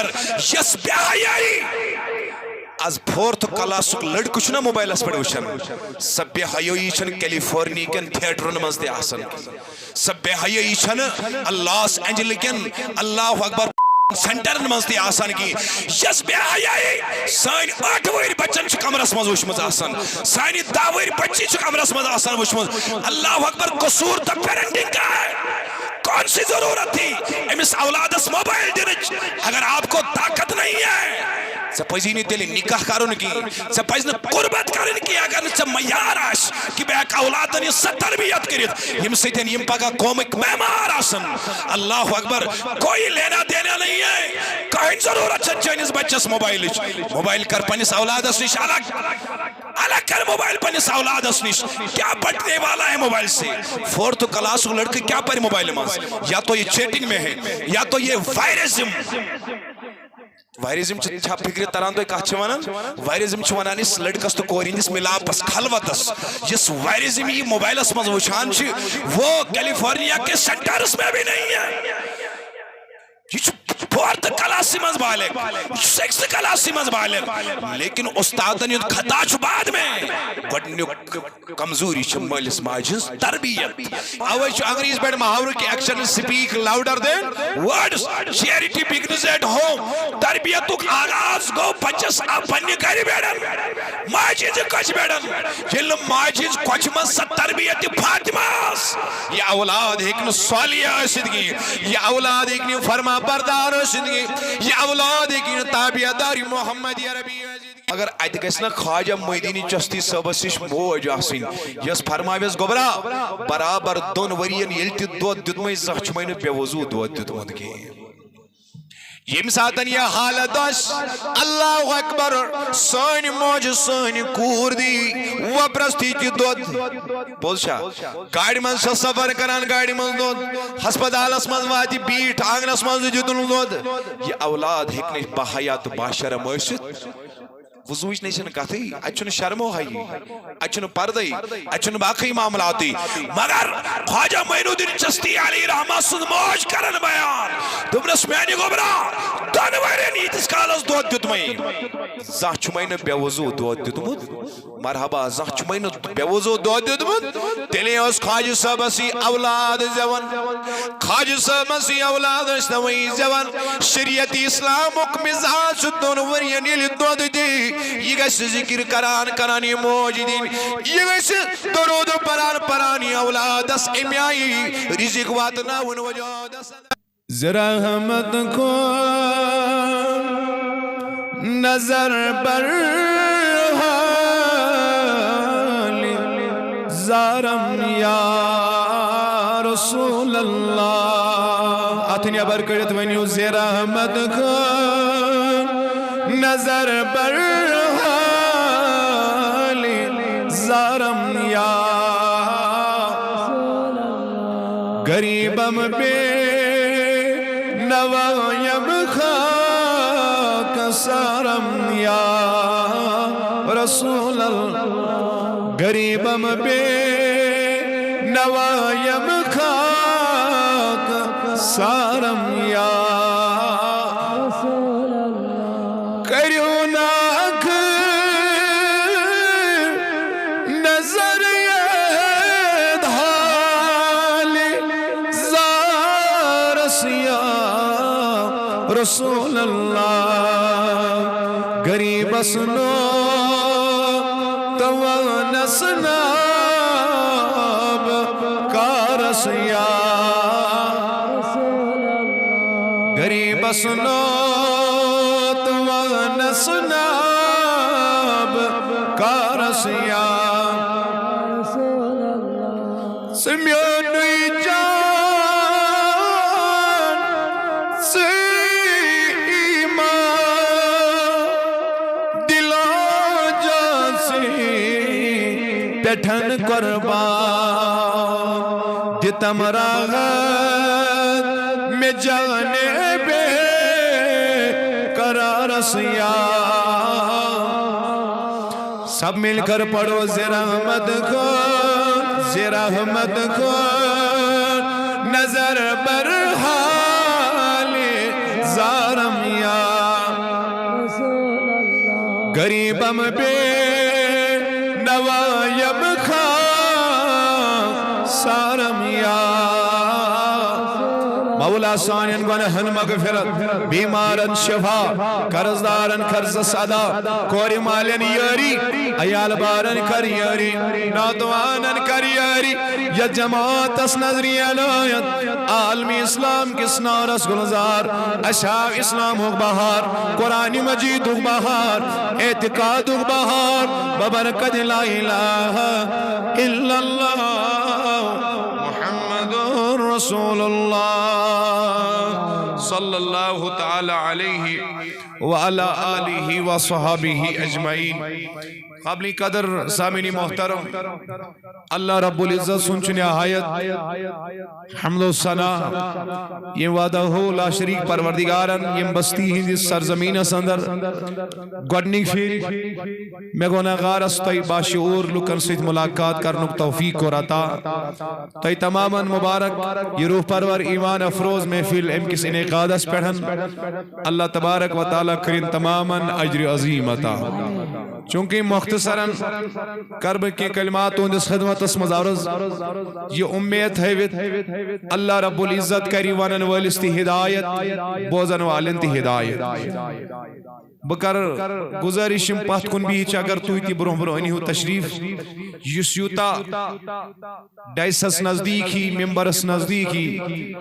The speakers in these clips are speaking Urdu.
اندر یس بے حیائی از فورتھ کلاس لڑکہ چھنا موبائلس پہ وچھان سہ بے حیائی چھن کیلیفورنیا کن تھیٹرن مز تہ آسان سہ بے حیائی چھن لاس اینجلس کن اللہ اکبر سینٹرن مز تہ آسان کی یس بے حیائی سان 8 وہر بچن چھ کمرس مز وچھمز آسان سان 10 وہر بچی چھ کمرس مز آسان وچھمز اللہ اکبر قصور تو پیرنٹنگ کا ہے کون سی ضرورت تھی امس اولادس موبائل دنچ اگر آپ کو طاقت نہیں ہے ژے پزی نہٕ تیٚلہِ نکاح کرُن کِہیٖنۍ ژےٚ پزِ نہٕ قربت کرٕنۍ کینٛہہ اگر نہٕ ژےٚ معیار آسہِ کہِ بہٕ ہٮ۪کہٕ اولادن یہِ سۄ تربیت کٔرِتھ ییٚمہِ سۭتۍ یِم پگاہ قومٕکۍ معمار آسن اللہ اکبر کوئی لینا دینا نہیں ہے کٕہۭنۍ ضروٗرت چھنہٕ چٲنِس بچس موبائلٕچ موبائل کر پننس اولادس نش الگ کر موبائل پننس اولادس نش کیا بٹنے والا ہے موبائل سے 4th کلاس لڑکہ کیا پڑھ موبائل میں یا تو یہ چیٹنگ میں ہے یا تو یہ وائرزم چھا فکر تران تو کت ونان وائرزم ونان اس لڑکس تو کور ہندس ملاپس خلوتس جس وائرزم یہ موبائلس مز وچھان وہ کیلیفورنیا کے سینٹرس میں بھی نہیں ہے یہ 4th کلاس مز بالغ 6th کلاس مز بالغ لیکن استادن یہ خطا چھ بعد میں گۄڈنیُک کمزوری چھ مٲلِس ماجہِ ہٕنٛز تربیت اوے چھ انگریز پٮ۪ٹھ محاورٕ کہ action speak louder than words charity begins at home تربیتُک آغاز گو بچس پننہِ گرِ بیڑن ماجہِ ہٕنٛزِ کۄچہِ بیڑن ییٚلہِ نہٕ ماجہِ ہٕنٛز کۄچہِ منٛز سۄ تربیت فاطمہ ٲس یہ اولاد ہیٚکہِ نہٕ صالحہ ٲسِتھ کِہیٖنۍ یہ اولاد ہیٚکہِ نہٕ فرما بردار یہ اولاد کی تابعدار محمد عربی اگر ات گھس نا خواجہ معین چشتی صبس نش موج آسن یس فرماویس گوبرا برابر 2 ورین یل تہ دود دیتمے زہ چھمے نہ بے وضو دود دیتمت کی یم ساتن یہ حالت اللہ اکبر سن موج سن کور دی وپرستی کی دود بولشا گاڑی من سفر کران گاڑی من دود ہسپتالس من واتی بیٹ آنگنس من دیتن دود یہ اولاد ہیکنے بحیات باشرم ٲسِتھ وضوچ نہیں کتھی اچھن شرم و حیی اچھن پردی اچھن باقی معاملاتی مگر خواجہ معین الدین چشتی علیہ رحمہ سن موج کرن بیان دوپنس میانی گوبرا دونورین یتس کالس دود دیتمے زہ چھمے نہ بے وضو دود دیتمت مرحبا زہ چھمے نہ بے وضو دود دیتمت تیلے اس خواجہ صاحبسی اولاد زیون خواجہ صاحبسی اولاد نوئی زیون شریعت اسلامک مزاج دونورین یل دود دی یہ گھس ذکر کران یہ موج دین یہ گھس درود پران یہ اولادس امیائی رزق واتنا ان وجودس رحمت کو نظر بر حال زارم یا رسول اللہ اتنیا برکڑت ونیو رحمت کو نظر بر حال زارم یا غریبم بے نوایم خاک سارم یا رسول اللہ غریبم بے نوایم خاک سارم یا رسول اللہ غریب سنو توانس ناب کارس یا غریب سنو توانس ناب کارس یا سمیونی جان ٹھن قربان دتم راغت میں جانے بے قرار سیا سب مل کر پڑھو رحمت کو نظر بر حال زارم یا غریبم بے نوایم خا سارم یا مولا سانین گنہن مغفرت بیمارن شفا قرضدارن قرض ادا کوری مالن یاری عیال بارن کر یاری ناتوانن کر یاری یا جماعت اس نظری علایت عالمی اسلام کس نارس گلزار اشعار اسلام ہو بہار قرآن مجید ہو بہار اعتقاد ہو بہار ببرکت لا الہ الا اللہ محمد رسول اللہ صلی اللہ تعالی علیہ وعلا آلہ وصحابہ اجمعین. قابل قدر سامعین محترم، اللہ رب العزت سنچ نہایت حمد و ثنا یہ وعدہ ہو لا شریک پروردگارن یہ بستی ہندی سرزمین اندر گڈنک پھر میں گناہگار استئی باشعور لکن سۭتۍ ملاقات کرنک توفیق اور عطا تئی تماما مبارک یہ روح پرور ایمان افروز محفل ام کس انعقادس پڑھن اللہ تبارک و تعالی کرن تماما اجر عظیم عطا. چونکہ مختصراً کرب کے کلمات اندس خدمت اسمز عرض یہ امید ہے اللہ رب العزت کری ونن والس تی ہدایت بوزن والن تی ہدایت. بکر گزارشم پات کن بھی اگر توی تی برون برونی ہو تشریف یس یوتا ڈائسس نزدیک ہی ممبرس نزدیک ہی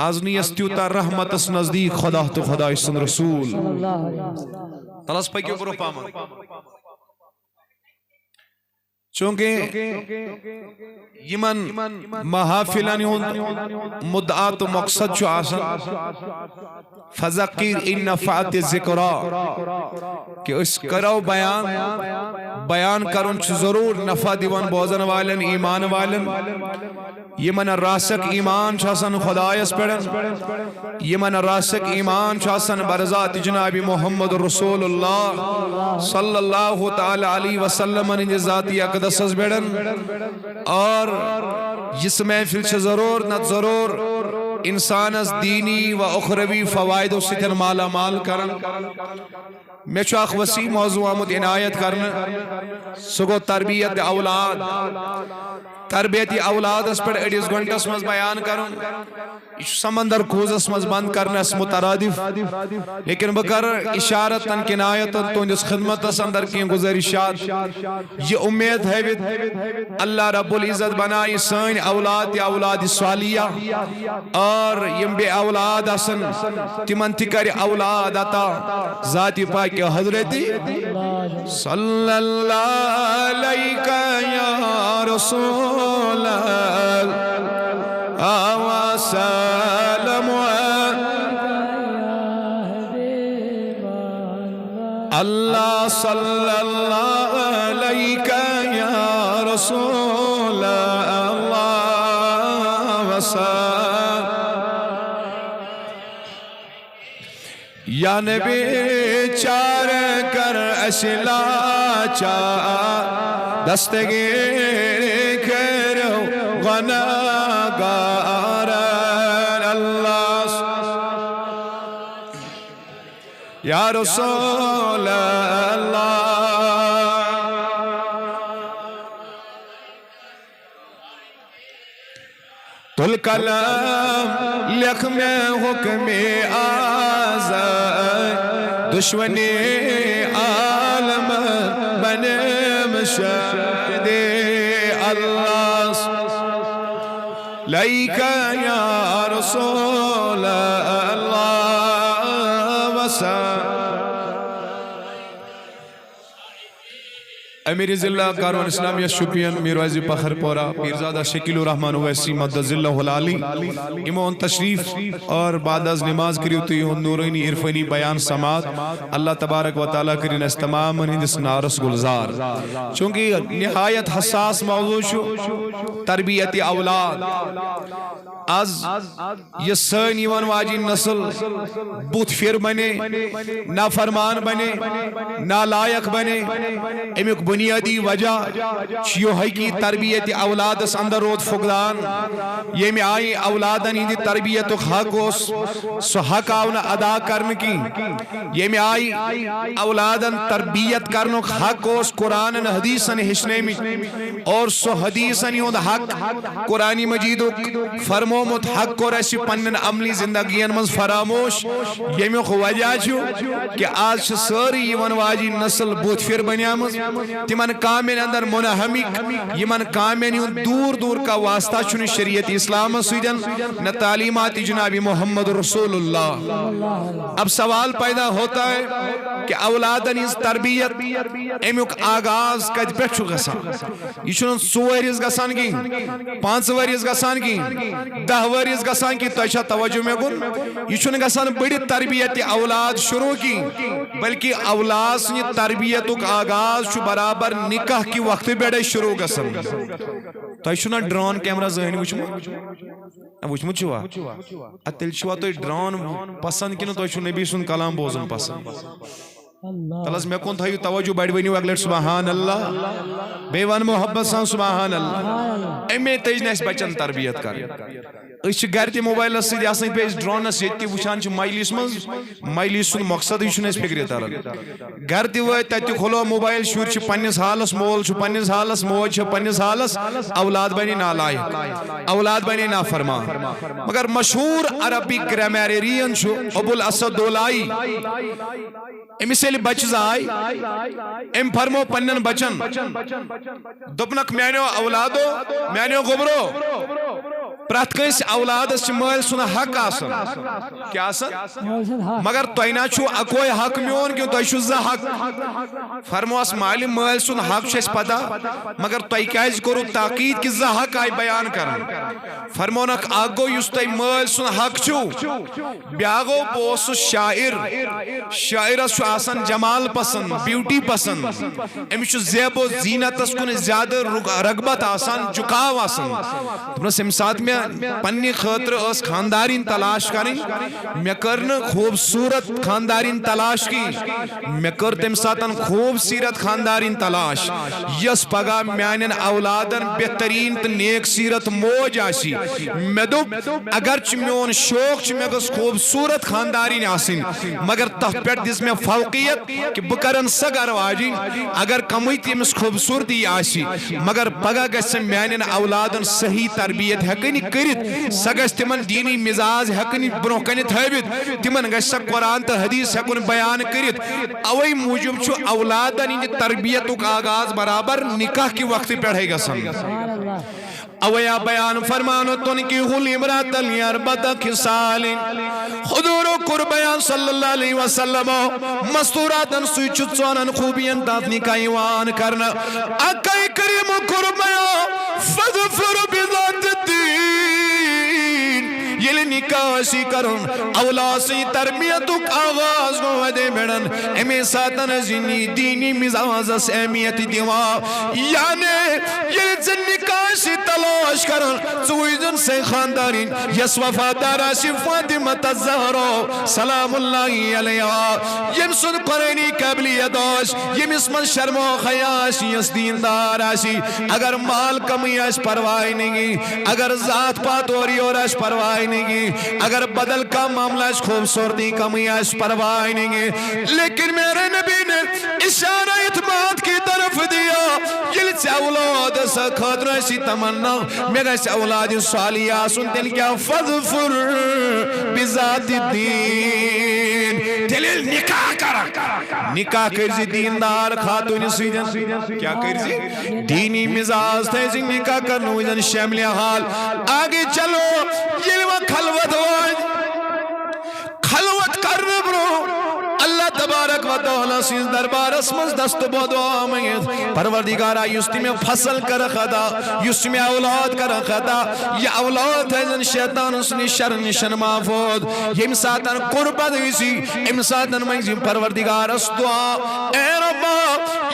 آزنی استیوتا رحمتس نزدیک خدا تو خدا اسن رسول تلس پاکیو برو پاما. چونکہ یمن محافلن مدعات و مقصد چو آسن فذکر ان نفعت ذکرہ کہ اس کرو بیان کرن چو ضرور نفع دیوان بوزن والن ایمان والن. یمن راسک ایمان چاسن خدایس پڑھن یمن راسک ایمان چاسن برزات جناب محمد رسول اللہ صلی اللہ تعالی علیہ وسلم ان ذاتی اقدس بیڑن اور جس محفل سے ضرور نہ ضرور انسان از دینی و اخروی فوائد و ستن مالا مال کرن. میں چاک وسیع موضوع آمد عنایت کرن سگو تربیت اولاد تربیتی اولاد اس پر ایڈیس گھنٹس مز بیان کرن سمندر کوز اس مز بند کرن اس مترادف لیکن بکر اشارتن کنایتن تو اس خدمت اس اندر کی گزارشات یہ امید ہے اللہ رب العزت بنائی سین اولاد یا اولاد صالحہ اور یم بے اولاد اسن تمن تکر اولاد عطا ذاتی پاک حضرتی صلی اللہ علیہ یا رسول اللہ وسلم اللہ صلی اللہ علیہ یا رسول اللہ وسلم یا نبی چار کر اشلا چا دستگیر کرو غناگار اللہ یا رسول اللہ تل کلام لکھ میں حکم دشمنی عالم بنے مشاہد اللہ لائک یا رسول اللہ وسلم. امیر ضلع کاروان اسلامیہ شپین میروازی پخر پورا پیرزادہ شکیل الرحمن ویسی مدد ذلہ العالی امون تشریف اور بعد از نماز کریوتی نورینی عرفانی بیان سماعت اللہ تبارک و تعالیٰ کرین اس تمام ہندس نارس گلزار. چونکہ نہایت حساس موضوع شو تربیت اولاد از یہ سن یوان واجی نسل بوت فیر بنے نافرمان بنے نالائق بنے امیک بنیادی وجہ یہ ہے کہ تربیت اولادس اندر روت فقدان یم آئی اولادن ہندی تربیت حق سو حق آو نہ ادا کرنے کی یم آئی اولادن تربیت کرنے حق قرآن حدیثن ہشنے میں اور سو حدیثن ہند حق قرآن مجید فرمومت حق اور ایسی پنن عملی زندگین من فراموش یمیک وجہ کہ آج ساری یمن واجی نسل بوت پھر بنیامز تمن کامین اندر منہمک یمن کامین دور دور کا واسطہ چھن شریعت اسلام سیدن نہ تعلیمات جناب محمد رسول اللہ. اب سوال پیدا ہوتا ہے کہ اولادن اس تربیت امیک آغاز کت پہ گسان یہ چھن 2 ؤریس گسان کی 5 ؤریس گسان کی 10 ؤریس گسان کی تہ توجہ مے گن یہ چھن گسان بڑی تربیت اولاد شروع کی بلکہ اولاد سن تربیت آغاز برابر نکاح کی وقت پہ شروع گسان. تہ چھنا ڈرون کیمرہ زہن وچمت چھوا تیل چھوا تہ ڈرون پسند کن تہ نبی سن کلام بوزن پسند تلس میں کن تھایو توجہ بڑھ ونیو اگلٹ سبحان اللہ بے ون محبت سان سبحان اللہ امی تیج نس بچن تربیت کر اس گھر تی موبائل سی آسان پہ اس ڈرونس یہ وچان مائلیس من مائلیس سن مقصد یہ فکر تران گھر تی وات تت کھولو موبائل شر پنس حالس مول پنس حالس موج پنس حالس اولاد بنی نالائق اولاد بنی نافرمان. مگر مشہور عربی گرامیرین ابو الاسد دولائی امس یل بچ زائی ام فرمو پنن بچن دپنک میانو اولادو میانو گبرو پرت کنس اولادس مال سن حق آسن کیا آسن مگر تہ نا چھو اکوے حق میون کیوں تہ چھو ز حق فرموس مال مال سن حق چھس پتہ مگر تہ کیاز کرو تاکید کہ ز حق آئی بیان کرن فرمونک اگو یس تہ مال سن حق چھو بیاگو بوس شاعر شاعرس چھو آسن جمال پسند بیوٹی پسند امس چھو زیب و زینتس کن زیادہ رغبت آسان جھکاو آسان دپنس ام سات میں پنی خاطر اس خاندارین تلاش کریں میں کرن خوبصورت خاندارین تلاش کی میں کر تم ساتن خوبصورت خاندارین تلاش یس پگا میانن اولادن بہترین تو نیک سیرت موج آسی میں دوب اگرچہ میون شوق میں گس خوبصورت خاندارین آسین مگر تہ پیٹ دس میں فوقیت کہ بکرن سگر واجی اگر کمی تیمس خوبصورتی آسی مگر پگا گس میانن اولادن صحیح تربیت ہکن کرت سگس تمن دینی مزاج ہکن برو کن تھوت تمن گس قرآن تو حدیث ہکن بیان کرت اوی موجب چھو اولادن تربیت آغاز برابر نکاح کی وقت پڑھے گسن اویا بیان فرمانو تنکی غل امرات الیربت خسال حضور قربیان صلی اللہ علیہ وسلم مستوراتن سوچت سونن خوبین دات نکاح وان کرنا اکائی کریم قربیان فضفر بذات الدین یل نکاح سی کرن اولاد سی تربیتک آغاز کو ودے بیڑن امی ساتن زنی دینی مزاز اس اہمیت دیوا یعنی یل زن نکاح سی تلاش کرن سویزن سے خاندارین یس وفادار سی فاطمت الزہرا سلام اللہ علیہ یم سن قرینی قبلی داش یم اسمن شرم و خیاش یس دیندار آسی اگر مال کمی اس پروائی نہیں اگر ذات پاتوری اور اس پروائی نہیں اگر بدل کا معاملہ اس خوبصورتی کمی اس پروائی نہیں لیکن میرے نبی نے اشارہ اعتماد کی طرف دیا یل سے اولاد سا خاطر ایسی تمنا میرے سے اولاد صالحہ سنتن کیا فضفر بذات الدین دلیل نکاح کرا نکاح کرزی دیندار خاتون سیدن کیا کرزی دینی مزاج تیزی نکاح کرنو ازن شامل حال آگے چلو یلوہ خلوت ہوئے خلوت کرنے برو اللہ تبارک و تعالی سیز دربار اسمز دست بود و آمید پروردگارہ یستی میں فصل کر خدا یستی میں اولاد کر خدا یہ اولاد ہے زن شیطان اسنی شر نشن محفوظ یہ امساتن قربت اسی امساتن منزیم پروردگار اس دعا اے ربا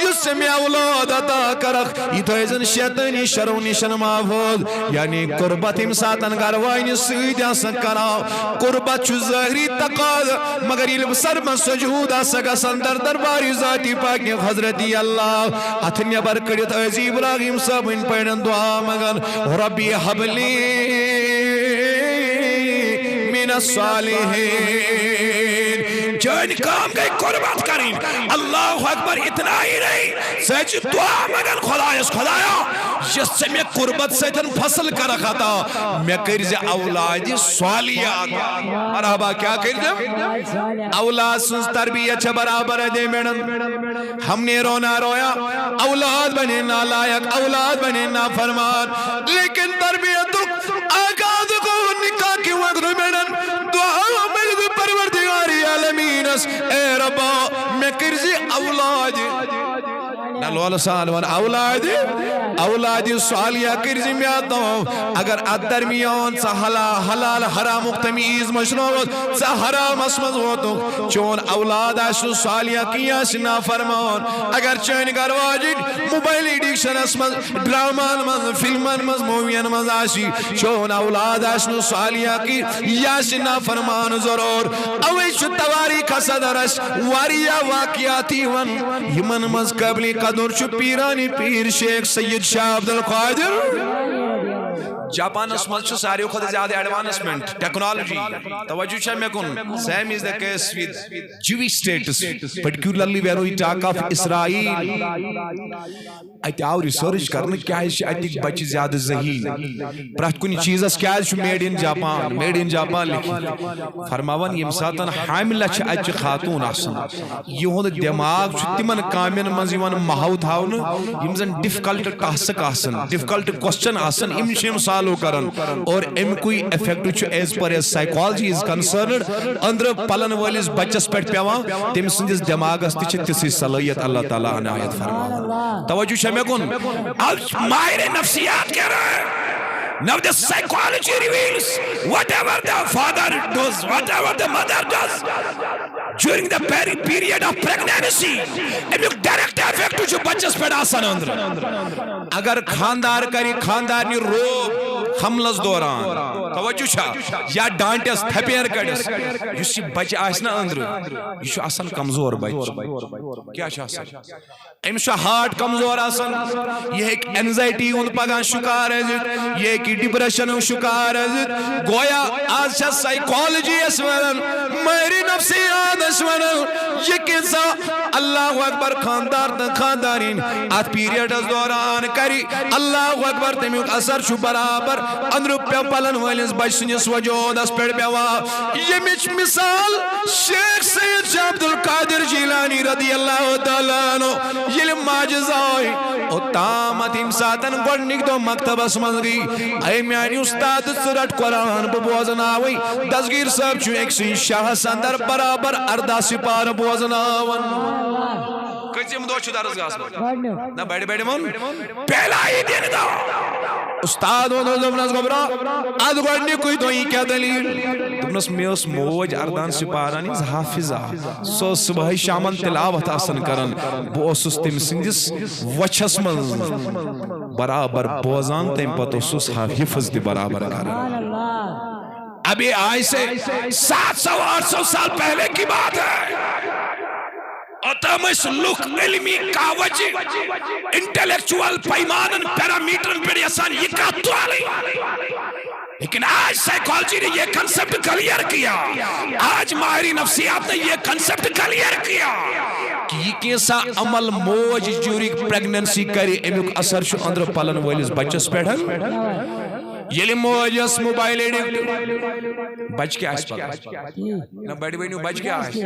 یس میں اولاد عطا کرخ یہ تو ایزن شیطانی شرو نشن محفوظ یعنی قربت امساتن گروائن سید آسن کراو قربت چو ظاہری تقاض مگر علم سر من سجود آسگا سندر درباری ذاتی پاکی حضرتی اللہ اتنی برکڑیت عزی ابراہیم صاحب ان پیڑن دعا مگر ربی حبلی من الصالحین جن کام گئی قربت کریں اللہ اکبر اتنا ہی نہیں سچ دعا مگر خدایا جس سے میں قربت سے تن فصل کر خطا میں کرزے اولاد صالحات مرحبا کیا کرزے اولاد سنس تربیت چھ برابر دے میڈن ہم نے رونا رویا اولاد بنے نالائق اولاد بنے نافرمان لیکن تربیت آغاز کو نکاح کی وقت میڈن دعا مجد پروردگاری عالمین اے ربا میں کرزی اولاد نلوال سالوان اولاد صالحہ کرزی میں آتا ہوں اگر ادرمیان سا حلال حرام تمیز مشروعات سا حرام اسمز ہوتو چون اولاد اشو صالحہ کیا سنا فرمان اگر چین گرواجد موبائل ایڈیکشن اسمز ڈرامان مز فلمان مز مووین مز آشی چون اولاد اشو صالحہ کی یا سنا فرمان ضرور اویش تواریخ صدرش واریا واقعاتی ون یمن مز قبلی قدر چو پیرانی پیر شیخ سید شاہ عبدالقادر جاپان اسمال چھو ساری خود زیادہ ایڈوانسمنٹ ٹیکنالوجی توجہ چھا میں کن same is the case with Jewish status particularly where we talk of Israel ایت آو ریسرچ کرنے کیا ہے ایت بچ زیادہ ذہین پرات کنی چیز اس کیا ہے میڈ ان جاپان لکھی فرماون یم ساتن حاملہ چھ ایت خاتون آسن یہ ہون دماغ چھ تمن کامین منزیون محاو تھاون یم زن ڈیفکلٹ ٹاسک آسن ڈیفکلٹ کوسچن آسن ام شیم سالو کرن اور ام کوئی افیکٹ چھ as far as psychology is concerned اندر پلن والیس بچس پیٹ پیوان تم سندس دماغ اس تچھ تسی صلاحیت اللہ تعالیٰ عنایت فرمان توجہ شمی کن اب ماہر نفسیات کہہ رہا ہے Now the psychology reveals whatever the father does, whatever the mother does during the period of pregnancy and you direct effect to your bachas peda asan andra agar khandar kari khandar ni rob hamlas doran توجہ چھا یا ڈانٹس تھپیر کڑس یس یہ بچہ آسنا اندر یہ چھو اصل کمزور بچ کیا چھو اصل امس چھو ہارٹ کمزور آسن یہ ایک انزائٹی ان پگان شکار ہے یہ ایک ڈپریشن ان شکار ہے گویا آج چھا سائیکالوجی اس ونن میری نفسیات اس ونن یہ کسا اللہ اکبر خاندار تن خاندارین آت پیریڈ اس دوران کری اللہ اکبر تمیوک اثر چھو برابر اندر پہ پلن والیس بچ سنس وجود اس پیڑ پیوا یہ مچ مثال شیخ سید شاہ عبدالقادر جیلانی رضی اللہ تعالیٰ عنہ یہ ماجز آئی او تامت امساتن گوڑنک دو مکتب اسمز گئی اے میانی استاد سرٹ قرآن ببوزن آوئی دسگیر صاحب چو ایک سی شاہ سندر برابر اردہ سپار بوزن آون کچھم دو چھو درس گاس نا بیڑے بیڑے من پہلا ہی دین دا استاد و نظمنس گبرا آد گوڑنی کوئی تو ہی کیا دلیل تمنس میں اس موج اردان سپارانی حافظہ سو صبح شامن تلاوت آسن کرن بو اسس تم سندس وچھس من برابر بوزان تیم پتو سس حافظ دی برابر کرن ابھی آئی سے 700-800 سال پہلے کی بات ہے اتمس لوک علمی کاوچ انٹلیکچوال پیمانن پیرامیٹرن پر یسان یہ کہتو آلی لیکن آج سائیکالوجی نے یہ کنسپٹ کلیر کیا آج ماہری نفسیات نے یہ کنسپٹ کلیر کیا کہ یہ کیسا عمل موج جوری پریگننسی کری امیوک اثر شو اندر پلن والیس بچس پیڑھن یہ موجس موبائل ایڈکٹ بچ کیا اس پاک نا بیٹی بینیو بچ کیا اس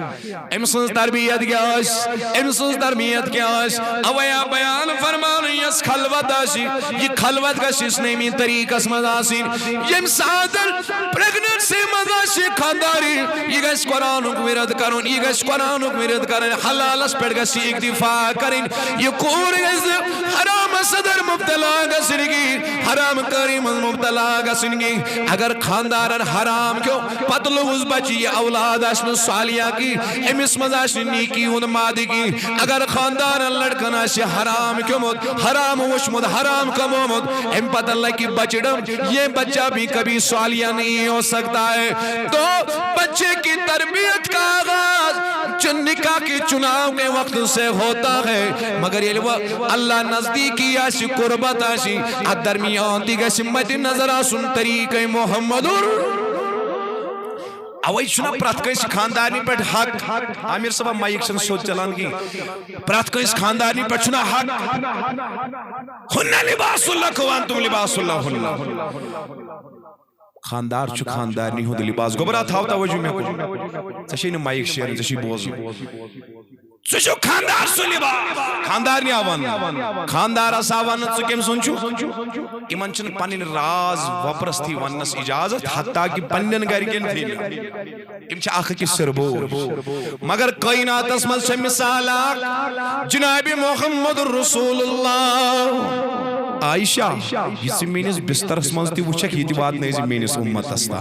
امسنس تربیت کیا اس امسنس تربیت کیا اس اویا بیان فرمان یس خلوت آسی یہ خلوت کا شس نیمی طریقہ اس مداسین یہ امسادر پریگننسی مداسی خانداری یہ گیس قرآن اکمیرت کرن یہ گیس قرآن اکمیرت کرن حلال اس پیڑ گا سی اکتفاع کرن یہ کور گیس حرام صدر مبتلا گا سرگی حرام کریم مبتلا طلاق گژھنگی اگر خاندارن حرام کیو پتہ لوگس بچی یہ اولاد آشن سالیہ کی امس مز آشن نیکی ہند مادی کی اگر خاندارن لڑکن آش حرام کیومت حرام وشمت حرام کمومت ام پتہ لگی بچڑم یہ بچہ بھی کبھی سالیہ نہیں ہو سکتا ہے تو بچے کی تربیت کا آغاز نکاح کے چناؤ کے وقت سے ہوتا ہے مگر یہ اللہ نزدیکی آشی قربت آشی درمیان دیگر سمت نظر آسن طریقہ محمد اوئی چھنا پرات کنس خاندانی پر حق عامر صاحب مائک سن سوچ چلان کی پرات کنس خاندانی پر چھنا حق ہننا لباس اللہ کو وانتم لباس اللہ خاندار چھو خاندار نہیں ہوں لباس گبرا تھاو توجہ میں کچھ سشی نے مائک شیئر سشی بوز سشو خاندار سو لباس خاندار نہیں آوان خاندار اس آوان سو کم سنچو ایمان چن پنن راز وپرستی ونس اجازت حتیٰ کہ پنن گرکن تھی ام چھ آخر کی سربو مگر کائنات اسمال سے مثالا جناب محمد رسول اللہ عائشہ یہ سے مینس بستر اسمال تی وچھک یہ تی بات نہیں سے مینس امت استا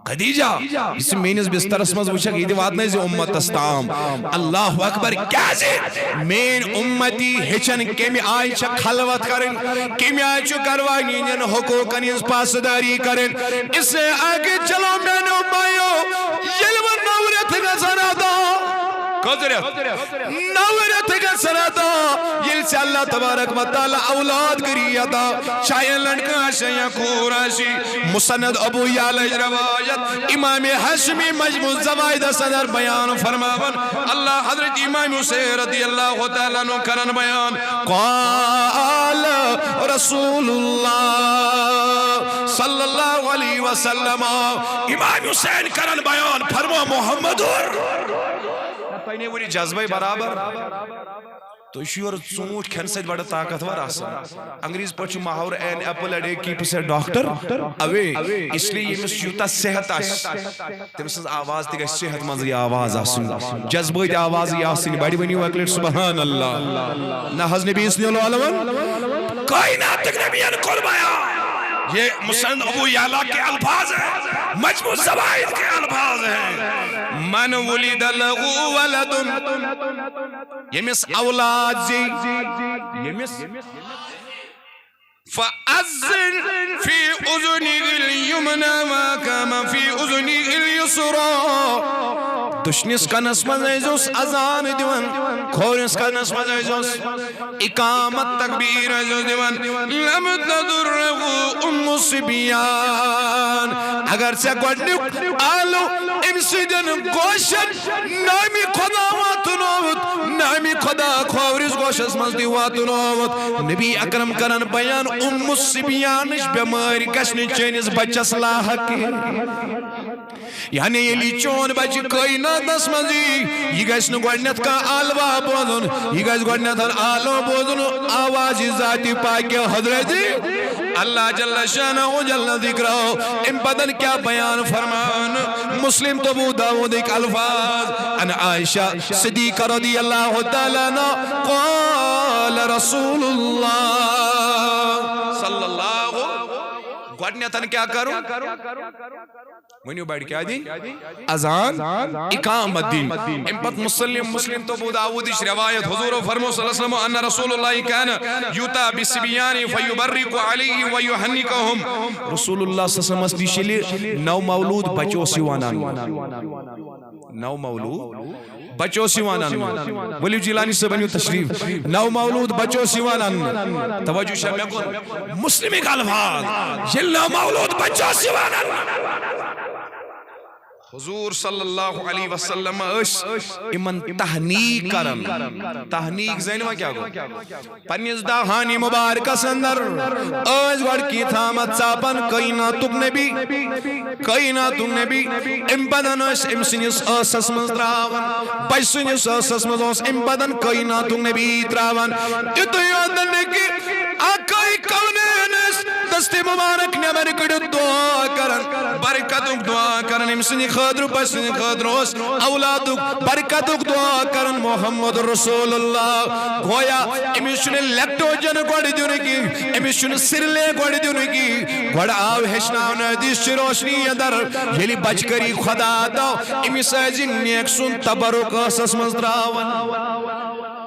خدیجہ یہ سے مینس بستر اسمال وچھک یہ تی بات نہیں سے امت استام اللہ اکبر کیا سے مین امتی ہچن کمی عائشہ خلوت کرن کمی عائشہ کروانی جن حقوقن اس پاسداری کرن اس سے آگے چلو مینو بائیو یلو نورت گزرہ دا نورت گزرہ دا یل سے اللہ تبارک و تعالی اولاد کری عطا شاید لڑکا شاید کوراشی مسند ابو یعلی روایت امام حشمی مجموع زوائد صدر بیان فرماون اللہ حضرت امام حسین رضی اللہ تعالیٰ نو کرن بیان قال رسول اللہ صلی اللہ علیہ وسلم امام حسین کرن بیان فرما محمد پہنے وری جذبہ برابر تو شیور چونٹ کھن سے بڑا طاقتور آسا انگریز پچھو محور این ایپل اڈے کیپ سے ڈاکٹر اوے اس لیے یہ مسیوتا صحت آس تمسز آواز دیگا صحت منزی آواز آسن جذبہ دی آواز آسن بڑی بنی وکلٹ سبحان اللہ نحض نبی صلی اللہ علیہ وسلم کائنات تک نبیان قربایا یہ مسند ابو یعلا کے الفاظ ہیں مجموع زوائد کے الفاظ ہیں من ولد لغو ولدن یمس اولاد زی یمس فأذن في أذنه اليمنى ما كما في أذنه اليسرى دشنس کنس مزیزوس اذان دیون کھورس کنس مزیزوس اقامت تکبیر دیون لم تدرغو ام سبیان اگر سے گوڑنک آلو امسیدن گوشن نامی خدا واتنوت نامی خدا کھورس گوشس مزدی واتنوت نبی اکرم کرن بیان ام سبیانش بیماری کشنی چینس بچس لاحق یعنی یہ لی چون بچ کوئی نہ دس منزی یہ گیس نو گوڑنیت کا آلوہ بودن یہ گیس گوڑنیت آلو بودن آواز ذاتی پاک حضرت اللہ جل شانہ و جل ذکرہ ام بدن کیا بیان فرمان مسلم تو ابو داود ایک الفاظ ان عائشہ صدیقہ رضی اللہ تعالیٰ عنہ قال رسول اللہ صلی اللہ گوڑنیتن کیا کروں ونیو بیٹھ کیا دی اذان اقامت دین امپت مسلم تو ابو داود اس روایت حضور فرمو صلی اللہ علیہ وسلم ان رسول اللہ کان یوتا بسبیانی فیبرق علیہ ویحنکہم رسول اللہ صلی اللہ علیہ وسلم دیشلی نو مولود بچو سیوانان نو مولود بچو سیوانان ولیو جیلانی سے بنیو تشریف نو مولود بچو سیوانان توجہ شاہ میں کون مسلمی کا الفاظ یہ نو مولود بچو سیوانان حضور صلی اللہ علیہ وسلم اس امن تحنیق کرن تحنیق زینوہ کیا گو پنیز داہانی مبارکہ سندر آج گوڑ کی تھامت ساپن کائناتک نبی ام بدن اس ام سنیس آسس مز دراون بچ سنیس آسس مز اس ام بدن کائناتک نبی دراون اتو یادن کی آقای کونین اس دست مبارک نمر کڑ دعا کرن برکتک دعا کرن امسنی خاطر بسنی خاطر اس اولادک برکتک دعا کرن محمد رسول اللہ گویا امیشن لیکٹوجن گوڑ دینے کی امیشن سرلے گوڑ دینے کی گوڑ آو ہشناون حدیث چی روشنی اندر یلی بچ کری خدا دو امیس ایزی نیک سن تبرک اسس مزدراون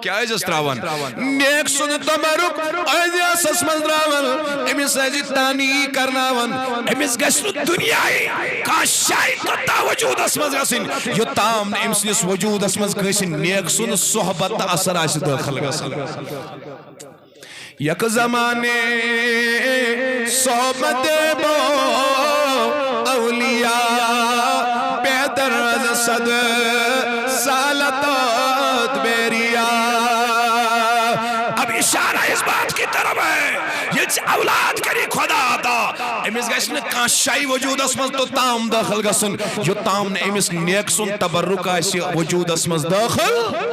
کیا ہے جستراون نیک سن تبرک ایزی اسس مزدراون امیس ایزی تانی کرناون امیس گشن دنیای کاشائی کتا وجود اسمز گسن یو تام امسنس وجود اسمز گسن نیک سن صحبت اثر آش داخل گسن یک زمانے صحبت بو اولیاء بیدر صد سالتات بیریا اب اشارہ اس بات کی طرف ہے یہ اولاد کری خدا دا امیس گشن کانشائی وجود اسمز تو تام داخل گسن جو تام نے امیس نیک سن تبرک آسی وجود اسمز داخل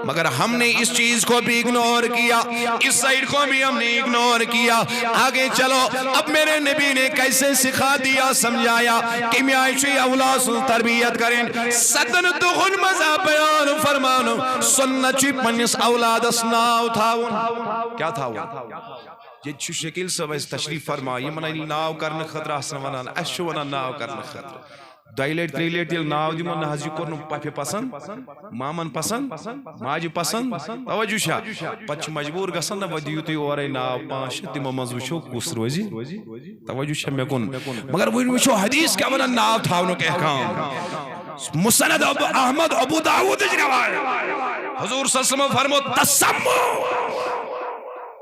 مگر ہم نے اس چیز کو بھی اگنور کیا اس سائیڈ کو بھی ہم نے اگنور کیا آگے چلو اب میرے نبی نے کیسے سکھا دیا سمجھایا کہ میں آئیشی اولاد سن تربیت کریں صدن دخن مزا بیان فرمانو سننا چی پنیس اولاد اسناو تھاون کیا تھاون یہ چھو شکل سب اس تشریف فرما یہ منہ ناو کرنے خطرہ حسن ونان اشو ونان ناو کرنے خطرہ دائلیٹ تریلیٹ یل ناو دی من حضی کرنو پاپی پسند مامن پسند ماجی پسند توجہ شاہ پچھ مجبور گسن نا ودیو تی اورائی ناو پانش دی ممز وشو کس روزی توجہ شاہ میں کن مگر وہ وشو حدیث کیا منہ ناو تھاونو کے احکام مسند احمد ابو داود جنوائے حضور صلی اللہ علیہ وسلم فرمو تسمو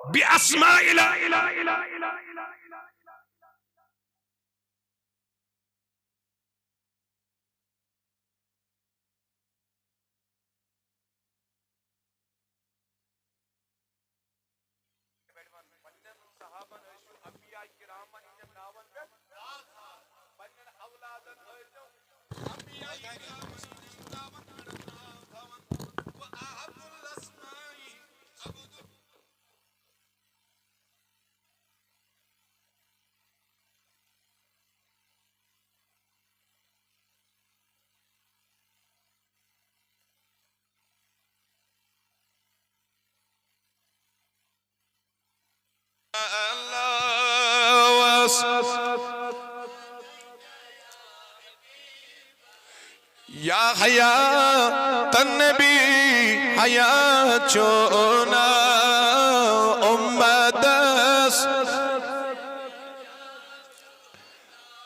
بی اسماء الہ یا حیات النبی حیات چونا امدس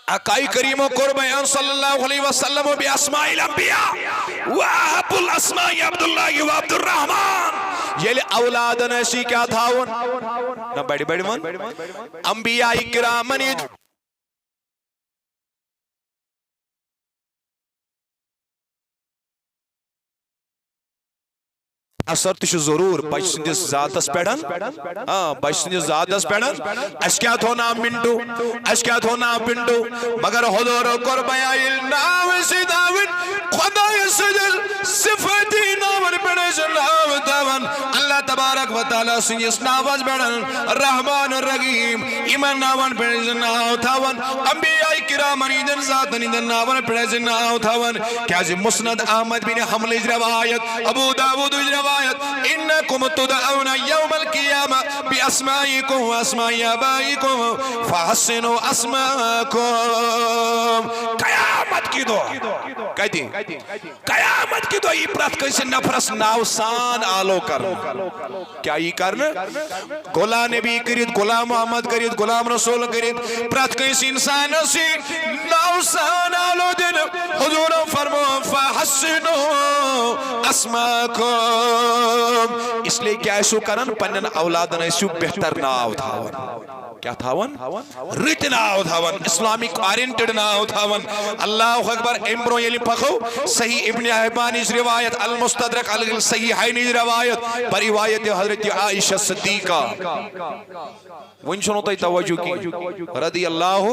اقائی کریم و قربیان صلی اللہ علیہ وسلم بی اسماء الانبیاء و احب الاسماء عبداللہ و عبد الرحمن یہ اولاد نشی کیا تھاون نا بیڑی بیڑی من انبیاء کرامنی اثر تشو ضرور بچ سندس ذاتس پیڑن بچ سندس ذاتس پیڑن اس کیا تھو نام منٹو اس کیا تھو نام پنٹو مگر حضور قربیائی نام سیداون خدای سجل صفتی نامن پیڑے سے نام داون اللہ تبارک و تعالیٰ سنجس ناواز پیڑن رحمان الرحیم ایمان نامن پیڑے سے نام تھاون انبیاء کرامنی دن ذاتنی دن نامن پیڑے سے نام تھاون کیا جی مسند احمد بن حمل روایت ابو داود روایت انکم تدعون یوم القیامہ بی اسمائیکم و اسمائی آبائیکم فحسنوا اسماءکم قیامت کی دو کہتی قیامت کی دو یہ پرت کسی نفرس ناوسان آلو کرنا کیا یہ کرنا غلام نبی کرید غلام محمد کرید غلام رسول کرید پرت کسی انسان اسی ناوسان آلو دن حضور فرمو فحسنوا اسماءکم اس لئے کیا ایسو کرن پنن اولادن ایسو بہتر ناو تھاون کیا تھاون رت ناو تھاون اسلامک آرینٹڈ ناو تھاون اللہ اکبر امبرو یلی پخو صحیح ابن حبان اس روایت المستدرک علی صحیحین اس روایت پر روایت حضرت عائشہ صدیقہ ونشنو تی توجہ کی رضی اللہ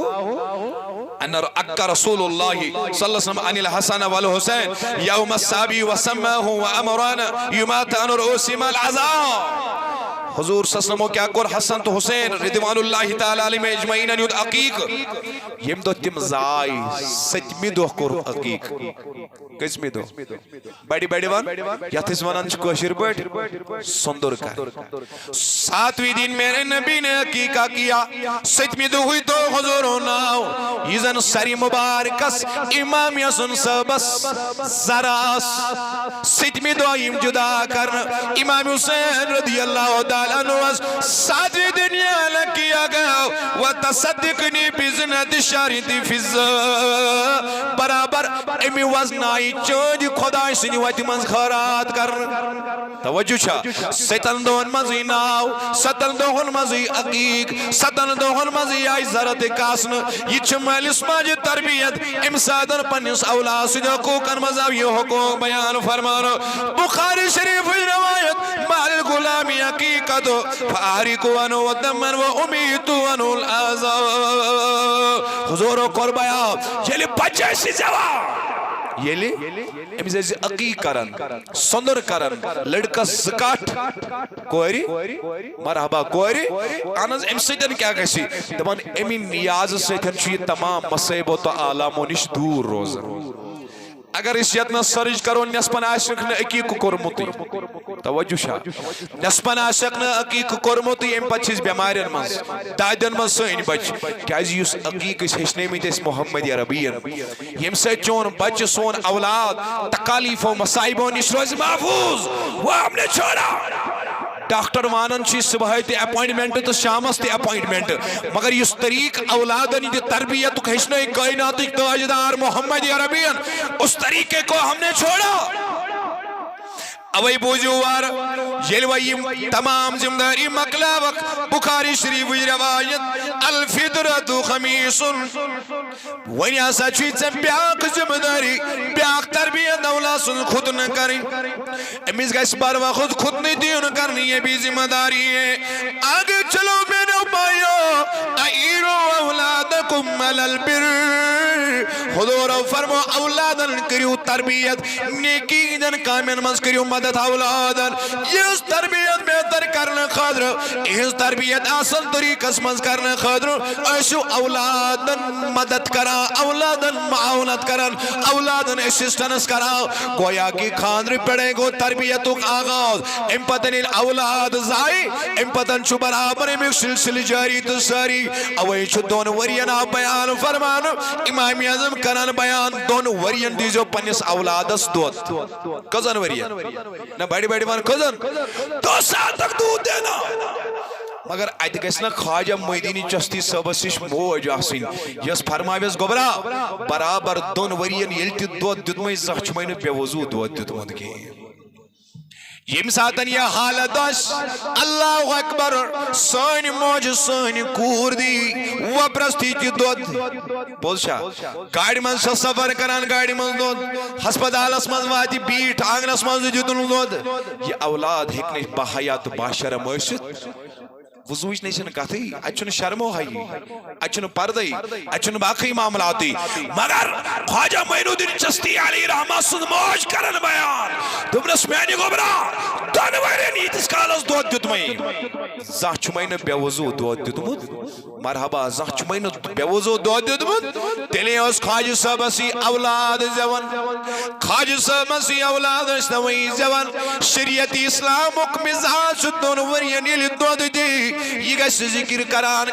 ان اکا رسول اللہ صلی اللہ علیہ وسلم عن الحسن والحسین یوم السابی وسماہ وامرانا یمات ان رؤوسیم العذاب حضور صلی اللہ علیہ وسلم کیا کور حسن تو حسین رضوان اللہ تعالی علیہ اجمعین نیود عقیق یم دو تم زائی ستمی دو کور عقیق کسمی دو بڑی بڑی ون یت اس ونان چھ کوشر پٹ سندر کر ساتویں دن میرے نبی نے عقیقہ کیا ستمی دو ہوئی تو حضور ناو یزن سری مبارکس امام یسن سبس زراس ستمی دو یم جدا کرن امام حسین رضی اللہ تعالیٰ عنہ ساتویں دنیا لکیا گیا وتصدقنی بزنت شارتی فضا برابر امی وزنائی چونج خدای سنی ویتی منز خیرات کرن توجہ چھا ستن دون مزی ناو ستن دون مزی عقیق ستن دون مزی آئی زرت کاسن یہ چمال اسماج تربیت امسادن پنیس اولاد سنی حقوقن مذہب یہ حقوق بیان فرمانو بخاری شریف روایت مال غلامی عقیقت فارقو انو ودمن و امیتو انو الازا حضور و قربایا یلی بچے سی جواب یلی امیز ایسی عقیق کرن سندر کرن لڑکا زکاٹ کوئری مرحبا کوئری آناز ام سیدن کیا کسی دمان امی نیاز سیدن چوئی تمام مصیب و تعالیم و نش دور روزن اگر اس یتنا سرج کرو نسپن عاشق نے عقیق کرموتی توجہ شاہ نسپن عاشق نے عقیق کرموتی ام پچھس بیمارین منز دائدن منز سین بچ کیازی اس عقیق اس ہشنے میں اس محمد عربین یم سے چون بچ سون اولاد تکالیف و مصائب و نشروز محفوظ وہ ہم نے چھوڑا ڈاکٹر وانن چی صبح تے اپوائنٹمنٹ تو شامس تے اپوائنٹمنٹ مگر اس طریق اولادن دی تربیت کھشنے کائنات تاجدار محمد عربین اس طریقے کو ہم نے چھوڑا اوئی بوجوار یلویم تمام زمداری مقلاوک بخاری شریف روایت الفطرت خمیس ونی آسا چیز بیاق زمداری بیاق تربیت اولا سن خود نہ کریں امیز کا اس بار وقت خود نہیں دیون کرنی یہ بھی زمداری ہے آگے چلو میرے بھائیو ایرو اولادکم الالبر حضور فرمو اولادن کریو تربیت نیکی دن کامن مز کریو مدد اولادن اس تربیت بہتر کرنے خاطر اس تربیت آسان طریق اسمز کرنے خاطر ایسو اولادن مدد کرا اولادن معاونت کرن اولادن اسسٹنس کرا گویا کی خاندر پڑے گو تربیتو آغاز امپتن اولاد زائی امپتن چو برابر امیک سلسل جاری تساری اوئی چو دون ورین بیان فرمان امام اعظم کرن بیان دون ورین دیزو پنیس اولادس دوت کزن ورین نہ بڑی بڑی مان کزن 2 سال تک دودھ دینا مگر ات گھس نا خواجہ محدین چشتی صبس نش موج آسن یس فرماویس گوبرا برابر 2 ورین یل تہ دود دیتمے زانٛہہ چھُ مےٚ نہٕ بے وضوٗ دود دیتمُت کِہیٖنۍ یم ساتن یہ حالت اس اللہ اکبر سن موج سن کور دی وپرستی تی دود بولشا گاڑی من سے سفر کران گاڑی من دود ہسپتال اسمز واتی بیٹ آنگن اسمز دیتن دود یہ اولاد ہکنے بحیات باشرم ٲسِتھ وضوش نہیں چھن کہتی اچھن شرمو ہائی اچھن پردائی اچھن باقی معاملاتی مگر خواجہ معین الدین چشتی علی رحمہ سن موج کرن بیان دمنس میانی گوبرا دانوائرین ایتس کالس دود دیتمئی زاہ چمین بے وضو دود دیتمت مرحبا زاہ چمین بے وضو دود دیتمت تیلے اس خواجہ صاحب اسی اولاد زون خواجہ صاحب اسی اولاد اشتوئی زون شریعت اسلام مکمزات شدون ورین یلی دود دی یہ گیس ذکر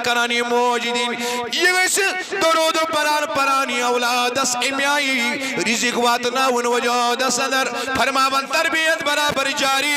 کرانی موجدین یہ گیس درود پرانی اولادس امیائی رزق واتنا ان وجود صدر فرماون تربیت برابر جاری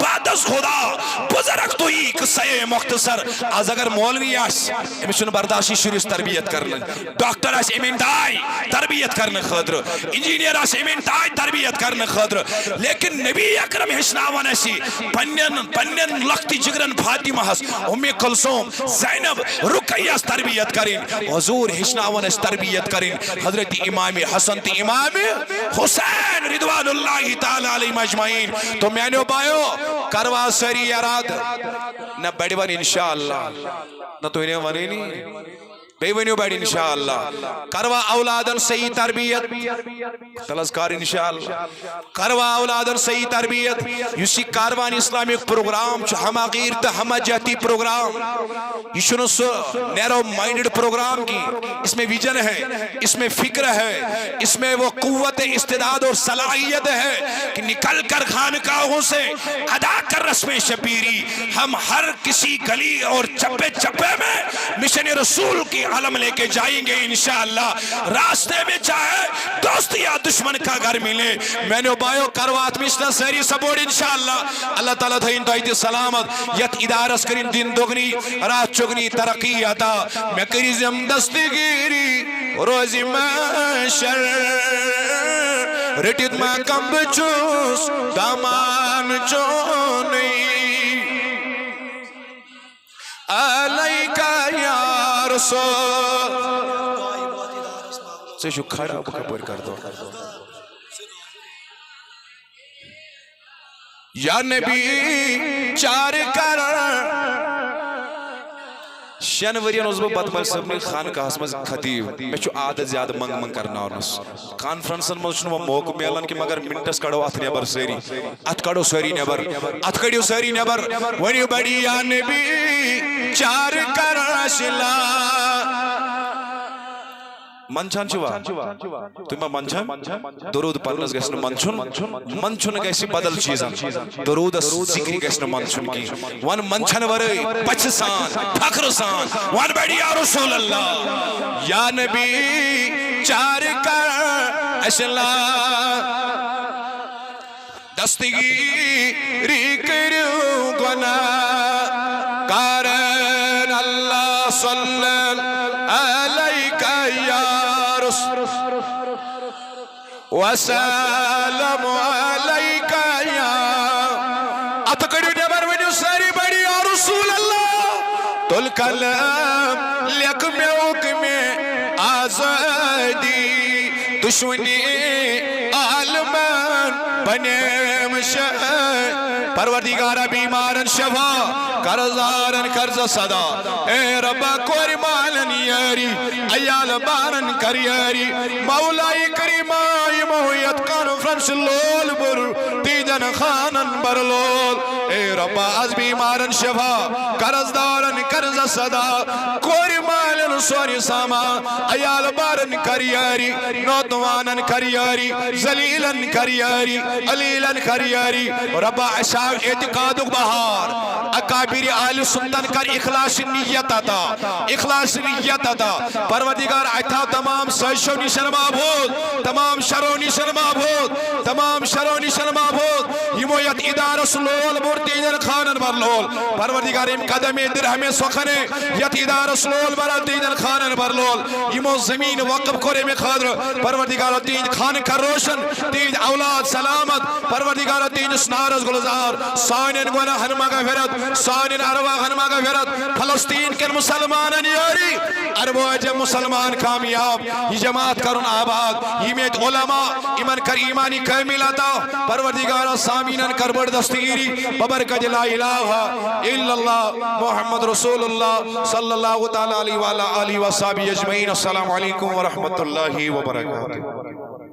بعد از خدا بزرگ تو ہی قصہ مختصر آز اگر مولوی آس امس چھُنہٕ برداشی شُرِس تربیت کرنے ڈاکٹر آس امین دائی تربیت کرنے خاطر انجینئر آس امین دائی تربیت کرنے خاطر لیکن نبی اکرم ہیچناوان اسی پنن لختی جگرن فاطمہ ہس ام کلثوم زینب رقیہ تربیت کریں حضور ہیچناوان اس تربیت کریں حضرت امام حسن تی امام حسین رضوان اللہ تعالی علیہ مجمعین تو میں نے بایو کروا سری اراد نہ بڑی بن انشاءاللہ نہ تو انہیں ونی نہیں بیونیو بیڈ انشاءاللہ کروا اولادن صحیح تربیت تلسکار انشاءاللہ کروا اولادن صحیح تربیت یسی کاروان اسلامک پروگرام چھو ہما غیر تا ہما جہتی پروگرام یہ شنو سو نیرو مائنڈڈ پروگرام کی اس میں ویژن ہے اس میں فکر ہے اس میں وہ قوت استعداد اور صلاحیت ہے کہ نکل کر خانقاہوں سے ادا کر رسم شبیری ہم ہر کسی گلی اور چپے چپے میں مشن رسول کی علم لے کے جائیں گے انشاءاللہ راستے میں چاہے دوست یا دشمن کا گھر ملے میں نے بایو کروات مشنا سہری سپورٹ انشاءاللہ اللہ تعالیٰ تھا انتہائی سلامت یت ادارس کریں دن دگنی رات چگنی ترقی عطا میں کری زم دستگیری روزی محشر رٹت میں کم بچوس دامان چونی علیکہ یا رسول سے جو کھڑا کپر کر دو یا نبی چار کر شن ورین عزب بدمل صاحب نے خان کا حسمز خطیب میں چھو عادت زیادہ منگ کرنا ہونس کانفرنسن میں چھنو موقع میلن کی مگر منٹس کڑو ات نیبر سیری ات کڑو سیری نیبر ات کڑیو سیری نیبر ونیو بڑی یا نبی چار کر اشلا منچان چھوا تمہیں منچان درود پرنس گیسن منچن گیسی بدل چیزن درود ذکری گیسن منچن کی وان منچن ورئی بچ سان فخر سان وان بیڑی یا رسول اللہ یا نبی چار کر اشلا دستگیری کریو گناہ کارن اللہ صلی علیکہ یا وسلم علیکہ یا اتکڑی نبر ونیو ساری بڑی یا رسول اللہ تل کلام لیک میں حکم آزادی دشمنی عالمان بنیم شاہ پروردگارہ بیمارن شفا قرضارن قرض صدا اے ربا کوری مالن یاری ایال بارن کر یاری مولائی کریمائی محیط کانفرنس لول بر تیجن خانن بر لول اے ربا از بیمارن شفا قرضدارن قرض صدا کوری مالن سوری ساما ایال بارن کر یاری نوتوانن کر یاری زلیلن کر یاری علیلن کر یاری ربا عشاق اعتقاد بہار اکابر آل سنتن کر اخلاص نیت عطا اخلاص نیت عطا پروردگار عطا تمام سیشو نشن معبود تمام شرو نشن معبود تمام شرو نشن معبود یہ مویت ادار سلول مرتینن خانن برلول پروردگار ام قدم درہم سخنے یت ادار سلول برتینن خانن برلول یہ مو زمین وقف کرے میں خادر پروردگار تین خان کا روشن تین اولاد سلامت پروردگار تین سنارز گلزار سائنن گونا ہنما کا فرد سائنن ارواح ہنما کا فرد فلسطین کے مسلمان یاری عرب و عجم مسلمان کامیاب یہ جماعت کرن آباد یہ میت علماء ایمان کر ایمانی کامل عطا پروردگار سامینن کر بردستگیری ببرکت لا الہ الا اللہ محمد رسول اللہ صلی اللہ تعالی علیہ وآلہ وصحبہ اجمعین السلام علیکم ورحمت اللہ وبرکاتہ